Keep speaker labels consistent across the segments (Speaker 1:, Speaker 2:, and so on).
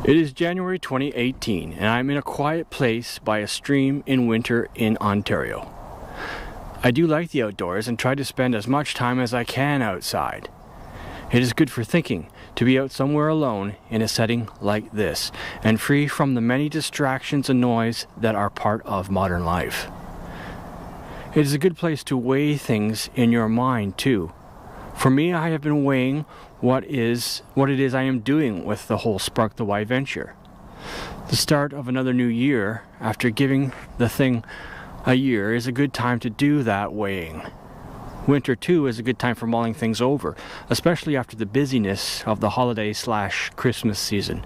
Speaker 1: It is January 2018, and I'm in a quiet place by a stream in winter in Ontario. I do like the outdoors and try to spend as much time as I can outside. It is good for thinking to be out somewhere alone in a setting like this, and free from the many distractions and noise that are part of modern life. It is a good place to weigh things in your mind too. For me, I have been weighing what it is I am doing with the whole Spark the Y venture. The start of another new year, after giving the thing a year, is a good time to do that weighing. Winter too is a good time for mulling things over, especially after the busyness of the holiday/Christmas season.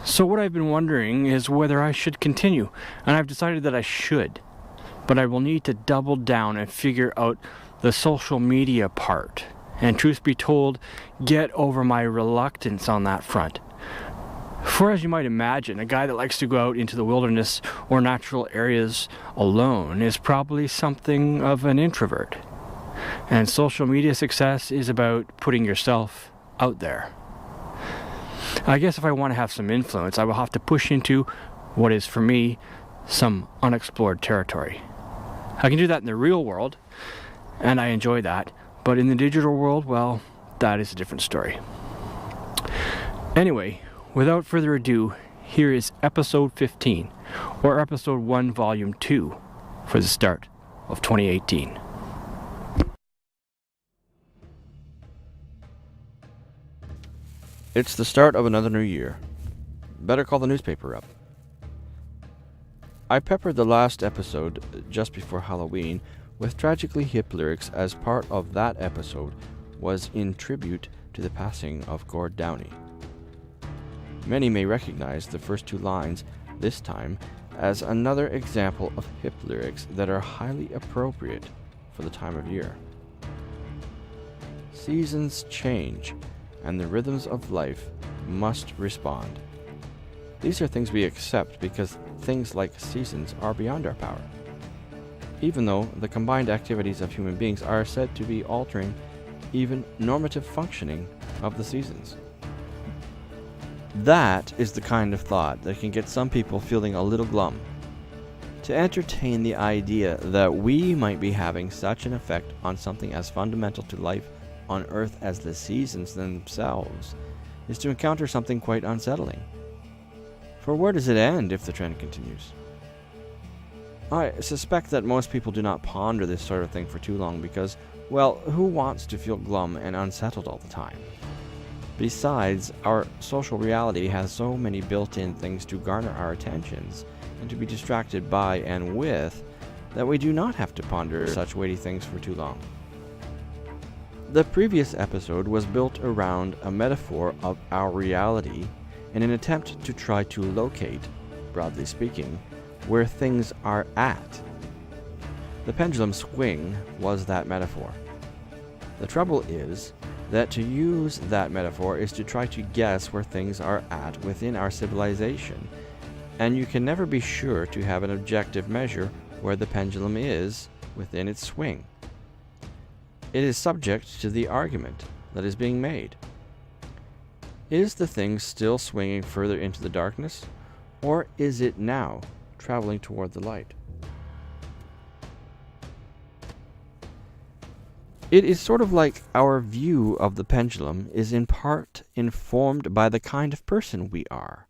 Speaker 1: So what I've been wondering is whether I should continue, and I've decided that I should. But I will need to double down and figure out the social media part, and truth be told, get over my reluctance on that front. For as you might imagine, a guy that likes to go out into the wilderness or natural areas alone is probably something of an introvert. And social media success is about putting yourself out there. I guess if I want to have some influence, I will have to push into what is, for me, some unexplored territory. I can do that in the real world, and I enjoy that, but in the digital world, well, that is a different story. Anyway, without further ado, here is episode 15, or episode 1, volume 2, for the start of 2018.
Speaker 2: It's the start of another new year. Better call the newspaper up. I peppered the last episode, just before Halloween, with tragically hip lyrics, as part of that episode was in tribute to the passing of Gord Downie. Many may recognize the first two lines this time as another example of hip lyrics that are highly appropriate for the time of year. Seasons change, and the rhythms of life must respond. These are things we accept because things like seasons are beyond our power, even though the combined activities of human beings are said to be altering even normative functioning of the seasons. That is the kind of thought that can get some people feeling a little glum. To entertain the idea that we might be having such an effect on something as fundamental to life on Earth as the seasons themselves is to encounter something quite unsettling. For where does it end if the trend continues? I suspect that most people do not ponder this sort of thing for too long because, well, who wants to feel glum and unsettled all the time? Besides, our social reality has so many built-in things to garner our attentions and to be distracted by and with that we do not have to ponder such weighty things for too long. The previous episode was built around a metaphor of our reality in an attempt to try to locate, broadly speaking, where things are at. The pendulum swing was that metaphor. The trouble is that to use that metaphor is to try to guess where things are at within our civilization, and you can never be sure to have an objective measure where the pendulum is within its swing. It is subject to the argument that is being made. Is the thing still swinging further into the darkness, or is it now traveling toward the light? It is sort of like our view of the pendulum is in part informed by the kind of person we are.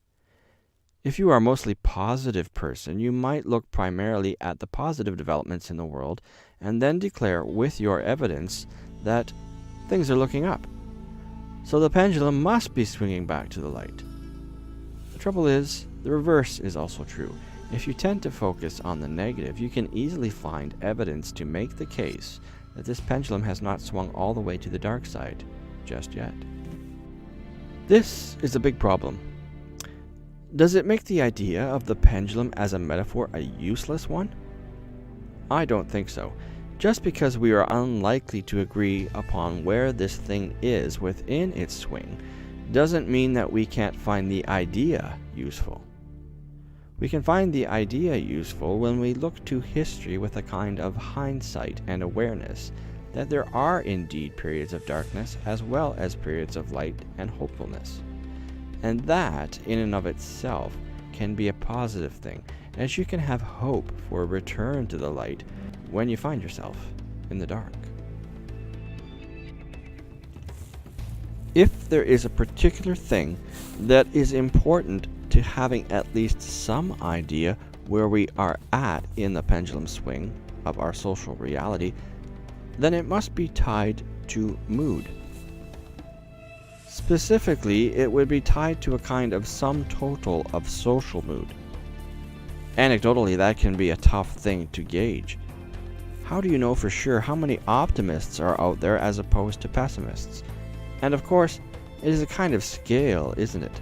Speaker 2: If you are a mostly positive person, you might look primarily at the positive developments in the world and then declare with your evidence that things are looking up. So the pendulum must be swinging back to the light. The trouble is, the reverse is also true. If you tend to focus on the negative, you can easily find evidence to make the case that this pendulum has not swung all the way to the dark side just yet. This is a big problem. Does it make the idea of the pendulum as a metaphor a useless one? I don't think so. Just because we are unlikely to agree upon where this thing is within its swing doesn't mean that we can't find the idea useful. We can find the idea useful when we look to history with a kind of hindsight and awareness that there are indeed periods of darkness as well as periods of light and hopefulness. And that, in and of itself, can be a positive thing, as you can have hope for a return to the light when you find yourself in the dark. If there is a particular thing that is important to having at least some idea where we are at in the pendulum swing of our social reality, then it must be tied to mood. Specifically, it would be tied to a kind of sum total of social mood. Anecdotally, that can be a tough thing to gauge. How do you know for sure how many optimists are out there as opposed to pessimists? And of course, it is a kind of scale, isn't it?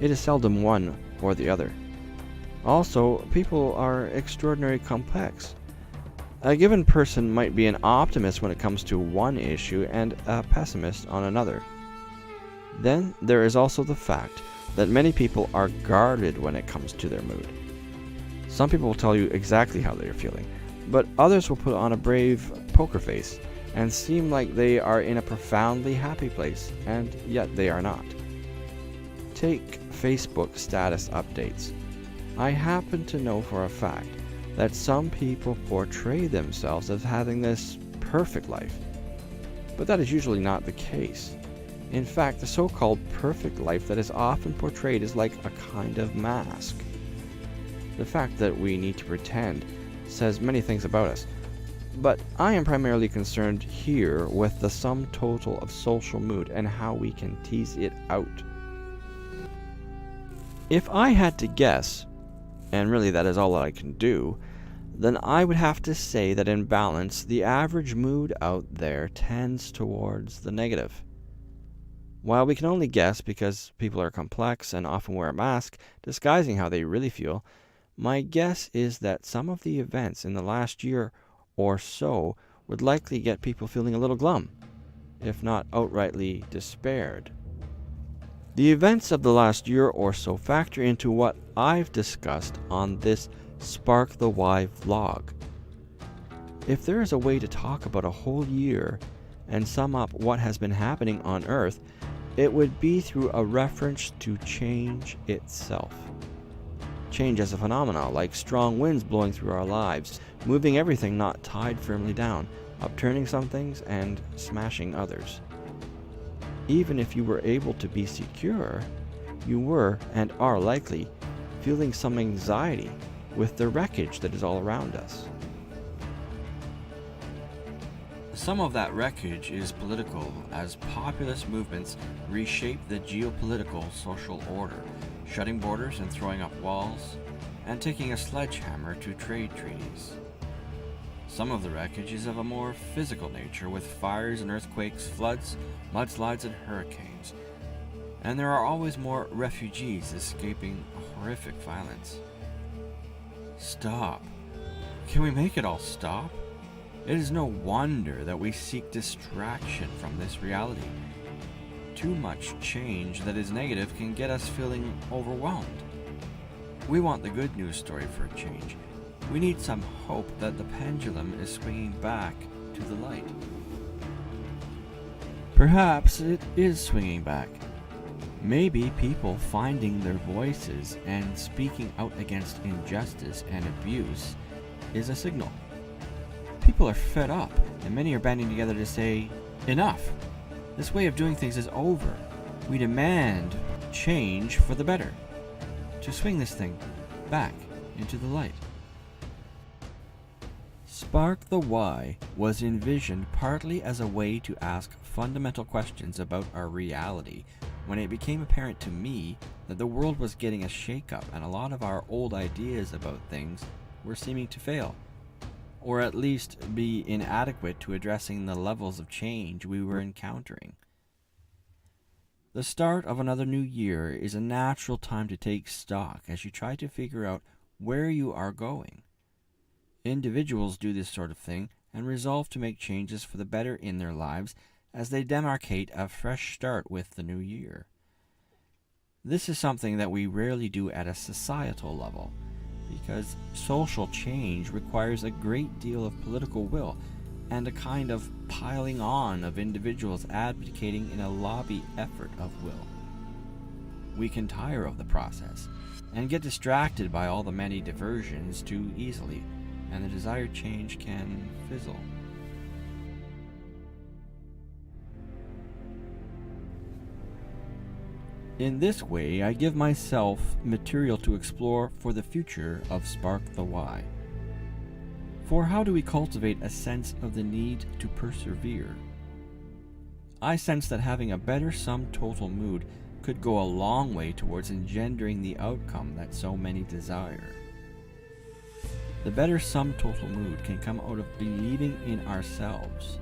Speaker 2: It is seldom one or the other. Also, people are extraordinarily complex. A given person might be an optimist when it comes to one issue and a pessimist on another. Then there is also the fact that many people are guarded when it comes to their mood. Some people will tell you exactly how they are feeling, but others will put on a brave poker face and seem like they are in a profoundly happy place, and yet they are not. Take Facebook status updates. I happen to know for a fact that some people portray themselves as having this perfect life, but that is usually not the case. In fact, the so-called perfect life that is often portrayed is like a kind of mask. The fact that we need to pretend says many things about us, but I am primarily concerned here with the sum total of social mood and how we can tease it out. If I had to guess, and really that is all that I can do, then I would have to say that in balance, the average mood out there tends towards the negative. While we can only guess because people are complex and often wear a mask, disguising how they really feel, my guess is that some of the events in the last year or so would likely get people feeling a little glum, if not outrightly despaired. The events of the last year or so factor into what I've discussed on this Spark the Why vlog. If there is a way to talk about a whole year and sum up what has been happening on Earth, it would be through a reference to change itself. Change as a phenomenon, like strong winds blowing through our lives, moving everything not tied firmly down, upturning some things and smashing others. Even if you were able to be secure, you were and are likely feeling some anxiety with the wreckage that is all around us. Some of that wreckage is political, as populist movements reshape the geopolitical social order, shutting borders and throwing up walls, and taking a sledgehammer to trade treaties. Some of the wreckage is of a more physical nature, with fires and earthquakes, floods, mudslides, and hurricanes. And there are always more refugees escaping horrific violence. Stop. Can we make it all stop? It is no wonder that we seek distraction from this reality. Too much change that is negative can get us feeling overwhelmed. We want the good news story for a change. We need some hope that the pendulum is swinging back to the light. Perhaps it is swinging back. Maybe people finding their voices and speaking out against injustice and abuse is a signal. People are fed up, and many are banding together to say, enough. This way of doing things is over. We demand change for the better. To swing this thing back into the light. Spark the Why was envisioned partly as a way to ask fundamental questions about our reality when it became apparent to me that the world was getting a shake-up and a lot of our old ideas about things were seeming to fail, or at least be inadequate to addressing the levels of change we were encountering. The start of another new year is a natural time to take stock as you try to figure out where you are going. Individuals do this sort of thing and resolve to make changes for the better in their lives as they demarcate a fresh start with the new year. This is something that we rarely do at a societal level, because social change requires a great deal of political will and a kind of piling on of individuals advocating in a lobby effort of will. we can tire of the process and get distracted by all the many diversions too easily, and the desired change can fizzle. In this way, I give myself material to explore for the future of Spark the Why. For how do we cultivate a sense of the need to persevere? I sense that having a better sum total mood could go a long way towards engendering the outcome that so many desire. The better sum total mood can come out of believing in ourselves.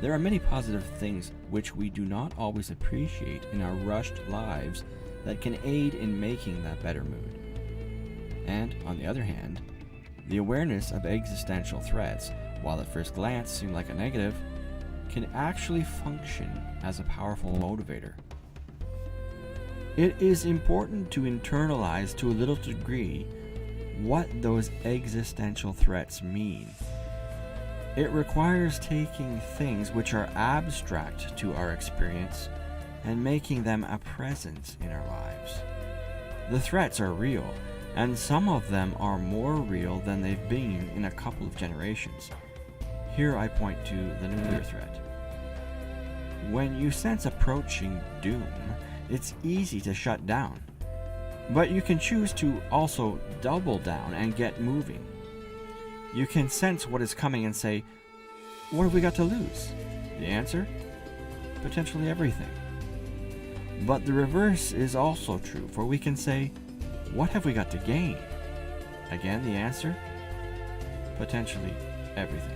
Speaker 2: There are many positive things which we do not always appreciate in our rushed lives that can aid in making that better mood. And, on the other hand, the awareness of existential threats, while at first glance seem like a negative, can actually function as a powerful motivator. It is important to internalize to a little degree what those existential threats mean. It requires taking things which are abstract to our experience and making them a presence in our lives. The threats are real, and some of them are more real than they've been in a couple of generations. Here I point to the nuclear threat. When you sense approaching doom, it's easy to shut down, but you can choose to also double down and get moving. You can sense what is coming and say, what have we got to lose? The answer? Potentially everything. But the reverse is also true, for we can say, what have we got to gain? Again, the answer? Potentially everything.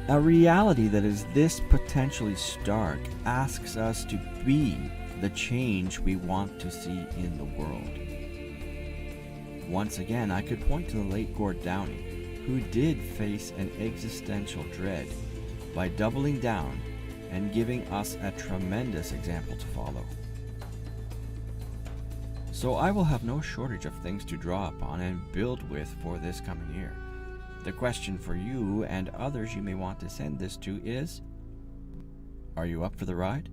Speaker 2: A reality that is this potentially stark asks us to be the change we want to see in the world. Once again, I could point to the late Gord Downie, who did face an existential dread by doubling down and giving us a tremendous example to follow. So I will have no shortage of things to draw upon and build with for this coming year. The question for you and others you may want to send this to is, are you up for the ride?